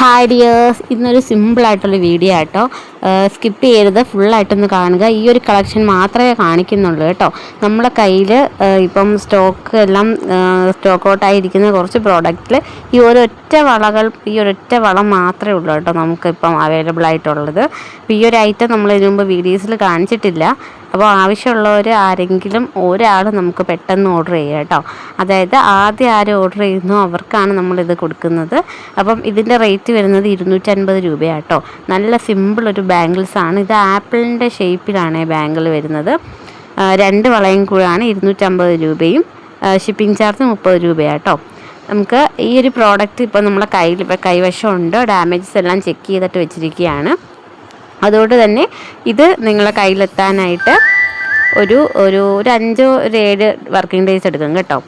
Hi dears, ഇന്നൊരു സിമ്പിളായിട്ടുള്ള video ആട്ടോ. സ്കിപ്പ് ചെയ്യരുത്, ഫുള്ളായിട്ടൊന്ന് കാണുക. ഈ ഒരു കളക്ഷൻ മാത്രമേ കാണിക്കുന്നുള്ളൂ കേട്ടോ. നമ്മളെ കയ്യിൽ ഇപ്പം സ്റ്റോക്ക് ഔട്ടായിരിക്കുന്ന കുറച്ച് പ്രോഡക്റ്റിൽ ഈ ഒരൊറ്റ വളം മാത്രമേ ഉള്ളൂ കേട്ടോ നമുക്കിപ്പം അവൈലബിൾ ആയിട്ടുള്ളത്. അപ്പോൾ ഈ ഒരു ഐറ്റം നമ്മൾ ഇതിനു മുമ്പ് വീഡിയോസിൽ കാണിച്ചിട്ടില്ല. അപ്പോൾ ആവശ്യമുള്ളവർ ആരെങ്കിലും ഒരാൾ നമുക്ക് പെട്ടെന്ന് ഓർഡർ ചെയ്യുക കേട്ടോ. അതായത് ആദ്യം ആര് ഓർഡർ ചെയ്യുന്നോ അവർക്കാണ് നമ്മളിത് കൊടുക്കുന്നത്. അപ്പം ഇതിൻ്റെ റേറ്റ് വരുന്നത് 250 രൂപയാട്ടോ. നല്ല സിമ്പിൾ ഒരു ബാംഗിൾസാണ്. ഇത് ആപ്പിളിൻ്റെ ഷേപ്പിലാണ് ബാംഗിൾ വരുന്നത്. 2 വളയും കൂടാണ് 250 രൂപയും. Shipping charge 30 രൂപയാട്ടോ. നമുക്ക് ഈ ഒരു പ്രോഡക്റ്റ് ഇപ്പോൾ നമ്മളെ കൈവശമുണ്ട്. ഡാമേജസ് എല്ലാം ചെക്ക് ചെയ്തിട്ട് വെച്ചിരിക്കുകയാണ്. അതുകൊണ്ട് തന്നെ ഇത് നിങ്ങളെ കയ്യിലെത്താനായിട്ട് ഒരു 5-7 വർക്കിംഗ് ഡേയ്സ് എടുക്കും കേട്ടോ.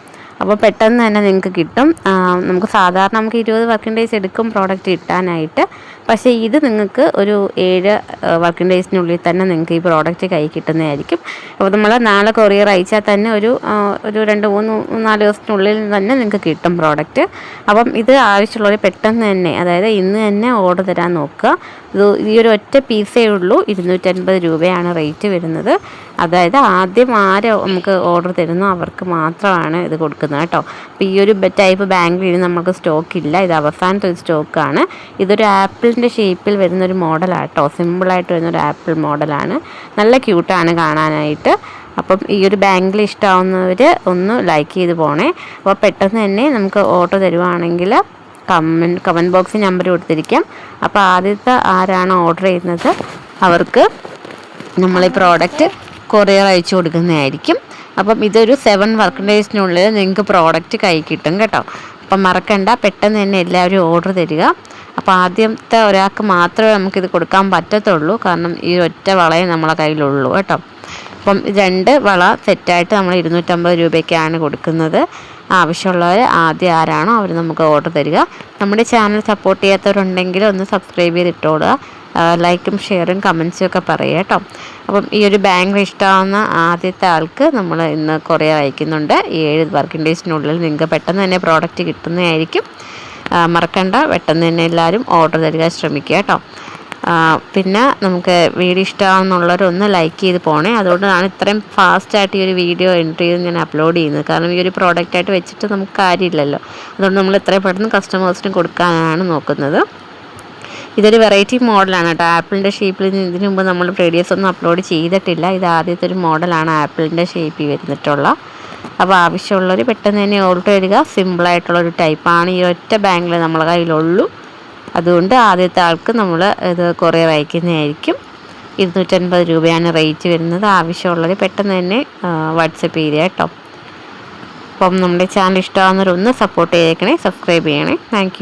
അപ്പോൾ പെട്ടെന്ന് തന്നെ നിങ്ങൾക്ക് കിട്ടും. നമുക്ക് 20 വർക്കിംഗ് ഡേയ്സ് എടുക്കും പ്രോഡക്റ്റ് കിട്ടാനായിട്ട്. പക്ഷേ ഇത് നിങ്ങൾക്ക് ഒരു 7 വർക്കിംഗ് ഡേയ്സിനുള്ളിൽ തന്നെ നിങ്ങൾക്ക് ഈ പ്രോഡക്റ്റ് കൈ കിട്ടുന്നതായിരിക്കും. അപ്പോൾ നമ്മൾ നാളെ കൊറിയർ അയച്ചാൽ തന്നെ ഒരു 2-3-4 ദിവസത്തിനുള്ളിൽ തന്നെ നിങ്ങൾക്ക് കിട്ടും പ്രോഡക്റ്റ്. അപ്പം ഇത് ആവശ്യമുള്ളവർ പെട്ടെന്ന് തന്നെ, അതായത് ഇന്ന് തന്നെ ഓർഡർ തരാൻ നോക്കുക. ഈ ഒരു ഒറ്റ പീസേ ഉള്ളൂ. 250 രൂപയാണ് റേറ്റ് വരുന്നത്. അതായത് ആദ്യം ആര് നമുക്ക് ഓർഡർ തരുന്നോ അവർക്ക് മാത്രമാണ് ഇത് കൊടുക്കുന്നത് കേട്ടോ. അപ്പോൾ ഈ ഒരു ടൈപ്പ് ബാംഗിൾ നമുക്ക് സ്റ്റോക്കില്ല. ഇത് അവസാനത്തെ ഒരു സ്റ്റോക്കാണ്. ഇതൊരു ആപ്പിളിൻ്റെ ഷേപ്പിൽ വരുന്നൊരു മോഡലാട്ടോ. സിമ്പിളായിട്ട് വരുന്നൊരു ആപ്പിൾ മോഡലാണ്. നല്ല ക്യൂട്ടാണ് കാണാനായിട്ട്. അപ്പം ഈ ഒരു ബാംഗിൾ ഇഷ്ടമാവുന്നവർ ഒന്ന് ലൈക്ക് ചെയ്ത് പോണേ. അപ്പോൾ പെട്ടെന്ന് തന്നെ നമുക്ക് ഓർഡർ തരുവാണെങ്കിൽ കമൻറ്റ് ബോക്സിൽ നമ്പർ കൊടുത്തിരിക്കാം. അപ്പോൾ ആദ്യത്തെ ആരാണോ ഓർഡർ ചെയ്യുന്നത് അവർക്ക് നമ്മൾ ഈ പ്രോഡക്റ്റ് കൊറിയർ അയച്ചു കൊടുക്കുന്നതായിരിക്കും. അപ്പം ഇതൊരു 7 വർക്കിംഗ് ഡേയ്സിനുള്ളിൽ നിങ്ങൾക്ക് പ്രോഡക്റ്റ് കൈ കിട്ടും കേട്ടോ. അപ്പം മറക്കണ്ട, പെട്ടെന്ന് തന്നെ എല്ലാവരും ഓർഡർ തരിക. അപ്പോൾ ആദ്യത്തെ ഒരാൾക്ക് മാത്രമേ നമുക്കിത് കൊടുക്കാൻ പറ്റത്തുള്ളൂ. കാരണം ഈ ഒറ്റ വളയെ നമ്മളെ കയ്യിലുള്ളൂ കേട്ടോ. അപ്പം 2 വള സെറ്റായിട്ട് നമ്മൾ 250 രൂപയ്ക്കാണ് കൊടുക്കുന്നത്. ആവശ്യമുള്ളവർ ആദ്യം ആരാണോ അവർ നമുക്ക് ഓർഡർ തരിക. നമ്മുടെ ചാനൽ സപ്പോർട്ട് ചെയ്യാത്തവരുണ്ടെങ്കിൽ ഒന്ന് സബ്സ്ക്രൈബ് ചെയ്തിട്ടോടുക. ലൈക്കും ഷെയറും കമൻസും ഒക്കെ പറയുക കേട്ടോ. അപ്പം ഈ ഒരു ബാംഗിൾ ഇഷ്ടമാവുന്ന ആദ്യത്തെ ആൾക്ക് നമ്മൾ ഇന്ന് കൊറിയർ അയക്കുന്നുണ്ട്. 7 വർക്കിംഗ് ഡേയ്സിനുള്ളിൽ നിങ്ങൾക്ക് പെട്ടെന്ന് തന്നെ പ്രോഡക്റ്റ് കിട്ടുന്നതായിരിക്കും. മറക്കണ്ട, പെട്ടെന്ന് തന്നെ എല്ലാവരും ഓർഡർ തരിക ശ്രമിക്കുക കേട്ടോ. പിന്നെ നമുക്ക് വീഡിയോ ഇഷ്ടമാണെന്നുള്ളവരൊന്ന് ലൈക്ക് ചെയ്ത് പോണേ. അതുകൊണ്ടാണ് ഇത്രയും ഫാസ്റ്റായിട്ട് ഈ ഒരു വീഡിയോ എൻട്രി ചെയ്ത് ഞാൻ അപ്ലോഡ് ചെയ്യുന്നത്. കാരണം ഈ ഒരു പ്രോഡക്റ്റായിട്ട് വെച്ചിട്ട് നമുക്ക് കാര്യമില്ലല്ലോ. അതുകൊണ്ട് നമ്മൾ എത്രയും പെട്ടെന്ന് കസ്റ്റമേഴ്സിന് കൊടുക്കാനാണ് നോക്കുന്നത്. ഇതൊരു വെറൈറ്റി മോഡലാണ് കേട്ടോ. ആപ്പിളിൻ്റെ ഷേപ്പിൽ ഇതിനു മുമ്പ് നമ്മൾ വീഡിയോസ് ഒന്നും അപ്ലോഡ് ചെയ്തിട്ടില്ല. ഇത് ആദ്യത്തെ ഒരു മോഡലാണ് ആപ്പിളിൻ്റെ ഷേപ്പിൽ വരുന്നിട്ടുള്ള. അപ്പോൾ ആവശ്യമുള്ളവർ പെട്ടെന്ന് തന്നെ ഓർഡർ വരിക. സിമ്പിളായിട്ടുള്ളൊരു ടൈപ്പാണ്. ഈ ഒറ്റ ബാംഗിൾ നമ്മളെ കയ്യിലുള്ളൂ. അതുകൊണ്ട് ആദ്യത്തെ ആൾക്ക് നമ്മൾ ഇത് കൊറിയർ അയക്കുന്നതായിരിക്കും. 250 രൂപയാണ് റേറ്റ് വരുന്നത്. ആവശ്യമുള്ളവർ പെട്ടെന്ന് തന്നെ വാട്സപ്പ് ചെയ്യുക കേട്ടോ. അപ്പം നമ്മുടെ ചാനൽ ഇഷ്ടമാകുന്നവരൊന്ന് സപ്പോർട്ട് ചെയ്തേക്കണേ, സബ്സ്ക്രൈബ് ചെയ്യണേ. താങ്ക്